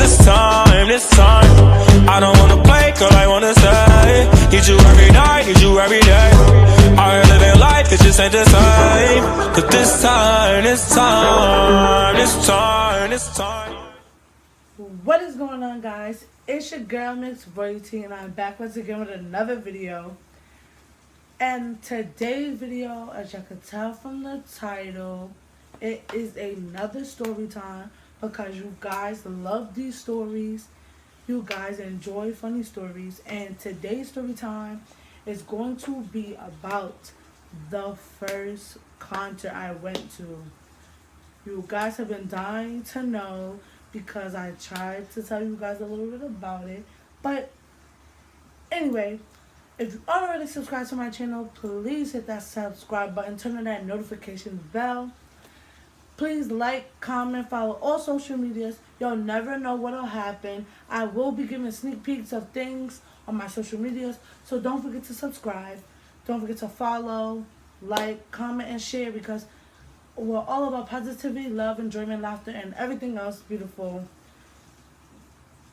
this time. I don't wanna play, girl, I wanna say. Need you every night, need you every day. Our living life, it just ain't the same. But this time, this time. What is going on, guys? It's your girl Mix Royalty, and I'm back once again with another video. And today's video, as you can tell from the title, it is another story time because you guys love these stories. You guys enjoy funny stories, and today's story time is going to be about the first concert I went to. You guys have been dying to know because I tried to tell you guys a little bit about it. But anyway, if you already subscribed to my channel, please hit that subscribe button, turn on that notification bell. Please like, comment, follow all social medias. You'll never know what'll happen. I will be giving sneak peeks of things on my social medias, so don't forget to subscribe. Don't forget to follow, like, comment, and share, because we're all about positivity, love, enjoyment, laughter, and everything else beautiful.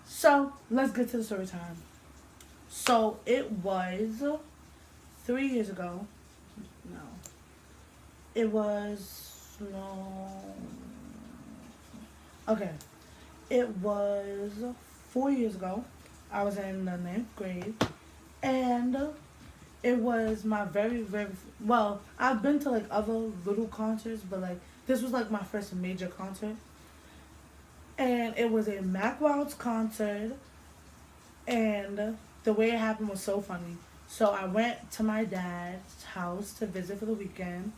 So let's get to the story time. So it was 3 years ago. No. It was, no. Okay. It was 4 years ago. I was in the 9th grade. And it was my very, well, I've been to like other little concerts, but like this was like my first major concert. And it was a Mack Wilds concert. And the way it happened was so funny. So I went to my dad's house to visit for the weekend,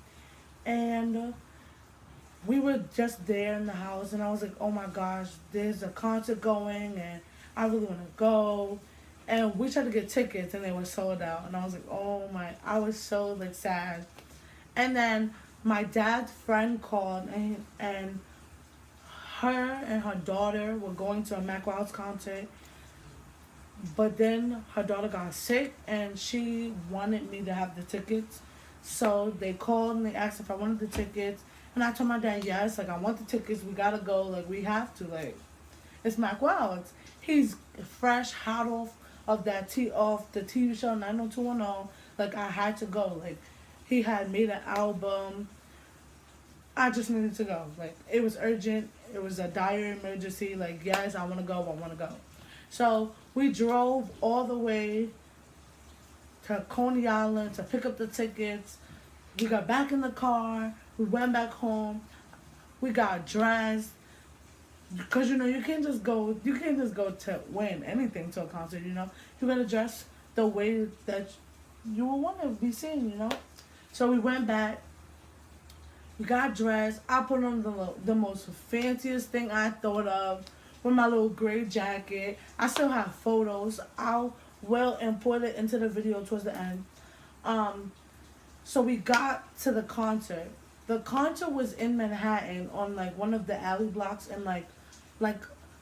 and we were just there in the house, and I was like, oh my gosh, there's a concert going, and I really want to go. And we tried to get tickets, and they were sold out, and I was like, oh my, I was so like sad. And then my dad's friend called, and her and her daughter were going to a Mack Wilds concert. But then her daughter got sick, and she wanted me to have the tickets. So they called and they asked if I wanted the tickets. And I told my dad, yes, like, I want the tickets. We gotta go. Like, we have to. Like, it's Mack Wilds. He's fresh, hot off the TV show 90210. Like, I had to go. Like, he had made an album. I just needed to go. Like, it was urgent. It was a dire emergency. Like, yes, I want to go. I want to go. So we drove all the way to Coney Island to pick up the tickets. We got back in the car. We went back home. We got dressed. Because, you know, you can't just go to win anything to a concert, you know. You got to dress the way that you will want to be seen, you know. So we went back. We got dressed. I put on the most fanciest thing I thought of, with my little gray jacket. I still have photos. I will import it into the video towards the end. So we got to the concert. The concert was in Manhattan on like one of the alley blocks, and like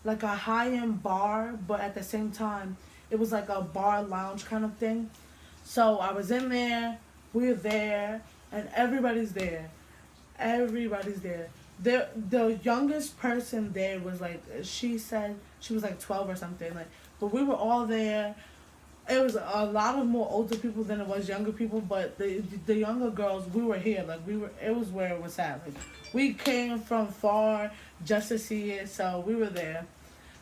a high-end bar, but at the same time it was like a bar lounge kind of thing. So I was in there, we're there, and everybody's there. Everybody's there. The youngest person there was like, she said she was like 12 or something, like, but we were all there. It was a lot of more older people than it was younger people, but the younger girls, we were here, like, it was where it was at. Like, we came from far just to see it, so we were there.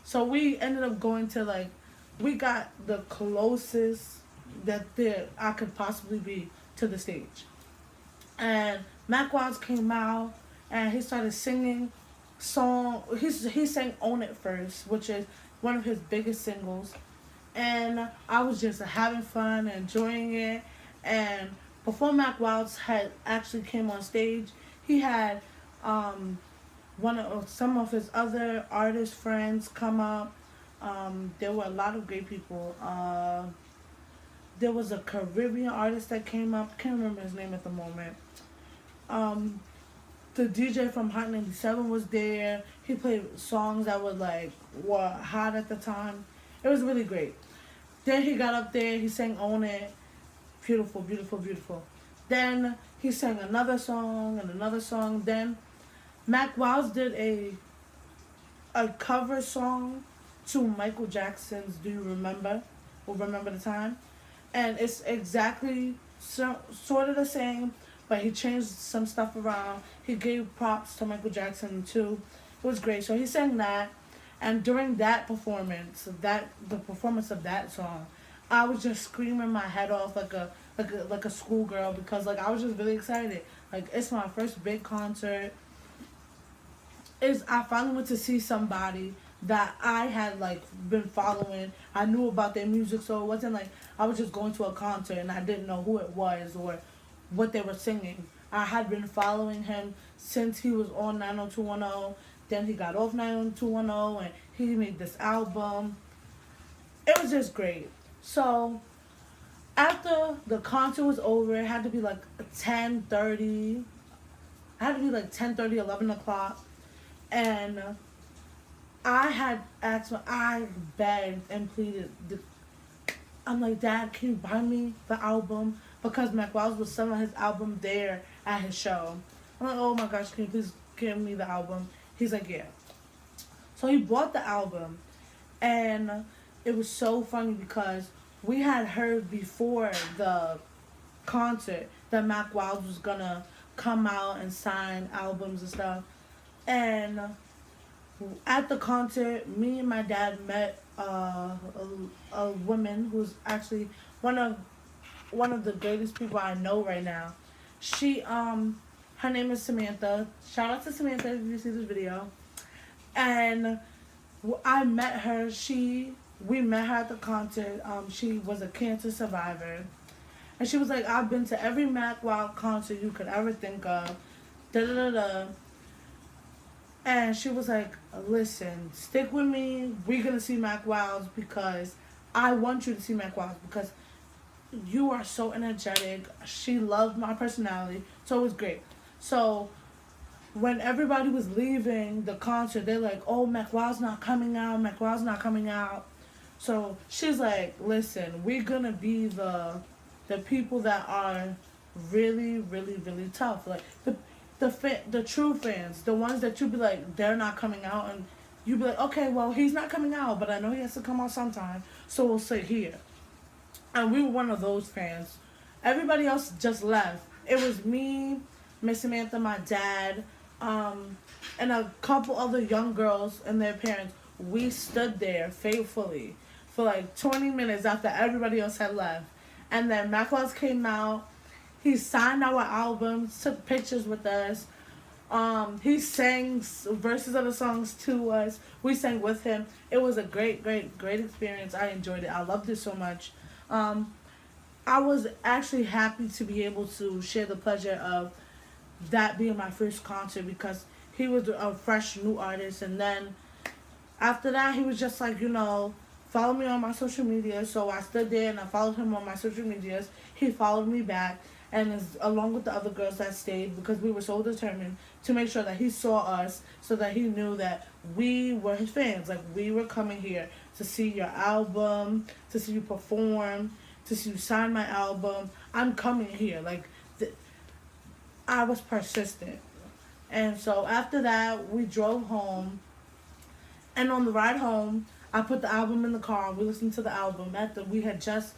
So we ended up going to, like, we got the closest that I could possibly be to the stage. And Mack Wilds came out, and he started singing song. He sang "Own It" first, which is one of his biggest singles. And I was just having fun, enjoying it. And before Mack Wilds had actually came on stage, he had some of his other artist friends come up. There were a lot of great people. There was a Caribbean artist that came up. Can't remember his name at the moment. The DJ from Hot 97 was there. He played songs that were hot at the time. It was really great. Then he got up there, he sang "Own It." Beautiful, beautiful, beautiful. Then he sang another song and another song. Then Mack Wilds did a cover song to Michael Jackson's "Do You Remember?" or "Remember the Time," and it's exactly sort of the same, but he changed some stuff around. He gave props to Michael Jackson too. It was great. So he sang that, and during that performance, the performance of that song, I was just screaming my head off like a schoolgirl because like I was just really excited. Like it's my first big concert. Is I finally went to see somebody that I had like been following. I knew about their music, so it wasn't like I was just going to a concert and I didn't know who it was or what they were singing. I had been following him since he was on 90210. Then he got off 90210 and he made this album. It was just great. So after the concert was over, it had to be like 10:30. It had to be like 10:30, 11 o'clock. And I had asked, I begged and pleaded. I'm like, Dad, can you buy me the album? Because Mac Wiles was selling his album there at his show. I'm like, oh my gosh, can you please give me the album? He's like, yeah. So he bought the album. And it was so funny because we had heard before the concert that Mac Wiles was gonna come out and sign albums and stuff. And at the concert, me and my dad met a woman who's actually one of the greatest people I know right now. She her name is Samantha. Shout out to Samantha if you see this video. And I met her. We met her at the concert. She was a cancer survivor, and she was like, "I've been to every Mac Wild concert you could ever think of." Da da da da. And she was like, listen, stick with me. We're going to see Mac Wiles because I want you to see Mac Wiles because you are so energetic. She loved my personality. So it was great. So when everybody was leaving the concert, they're like, oh, Mac Wiles not coming out. Mac Wiles not coming out. So she's like, listen, we're going to be the people that are really, really, really tough. Like, the true fans, the ones that you be like, they're not coming out, and you be like, okay, well, he's not coming out, but I know he has to come out sometime, so we'll sit here. And we were one of those fans. Everybody else just left. It was me, Miss Samantha, my dad, and a couple other young girls and their parents. We stood there faithfully for like 20 minutes after everybody else had left. And then Mac Wiles came out. He signed our albums, took pictures with us. He sang verses of the songs to us. We sang with him. It was a great, great, great experience. I enjoyed it. I loved it so much. I was actually happy to be able to share the pleasure of that being my first concert because he was a fresh new artist. And then after that, he was just like, follow me on my social media. So I stood there and I followed him on my social medias. He followed me back. And along with the other girls that stayed, because we were so determined to make sure that he saw us so that he knew that we were his fans. Like, we were coming here to see your album, to see you perform, to see you sign my album. I'm coming here. Like, I was persistent. And so after that, we drove home. And on the ride home, I put the album in the car. We listened to the album after we had just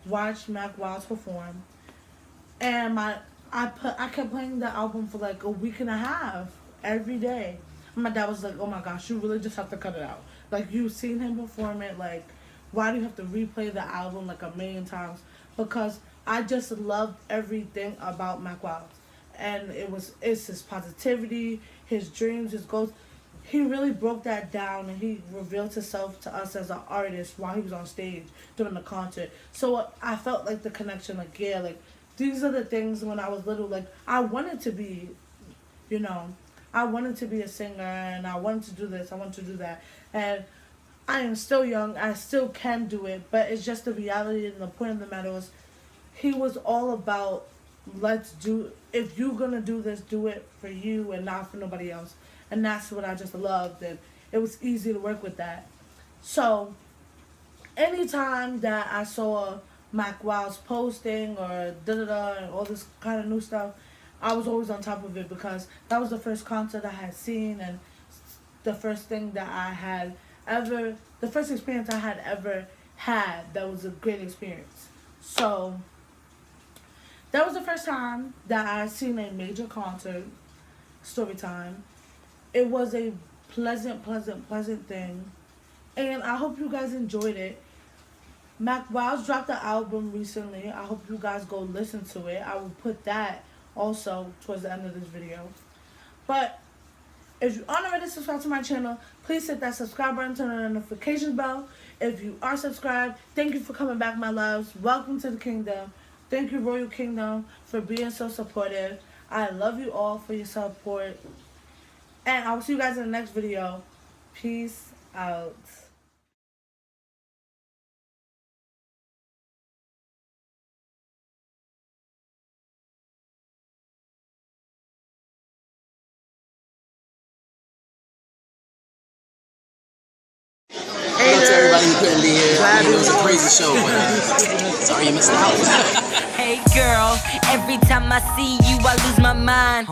watched Mac Wiles perform. And I kept playing the album for like a week and a half every day. And my dad was like, oh my gosh, you really just have to cut it out. Like, you've seen him perform it. Like, why do you have to replay the album like a million times? Because I just loved everything about Mac Wiles. And it's his positivity, his dreams, his goals. He really broke that down and he revealed himself to us as an artist while he was on stage during the concert. So I felt like the connection, like, yeah, like, these are the things when I was little, like, I wanted to be, I wanted to be a singer and I wanted to do this, I wanted to do that. And I am still young, I still can do it, but it's just the reality and the point of the matter was, he was all about, if you're going to do this, do it for you and not for nobody else. And that's what I just loved, and it was easy to work with that. So, anytime that I saw Mac Wiles posting or da-da-da and all this kind of new stuff, I was always on top of it because that was the first concert I had seen and the first thing that I had the first experience I had ever had that was a great experience. So that was the first time that I seen a major concert, story time. It was a pleasant thing. And I hope you guys enjoyed it. Mac Wiles dropped the album recently. I hope you guys go listen to it. I will put that also towards the end of this video. But if you aren't already subscribed to my channel, please hit that subscribe button, turn on the notification bell. If you are subscribed, thank you for coming back, my loves. Welcome to the kingdom. Thank you, Royal Kingdom, for being so supportive. I love you all for your support. And I will see you guys in the next video. Peace out. Hey, to everybody who couldn't be here. I mean, it was a crazy show, but sorry you missed out. Hey girl, every time I see you, I lose my mind.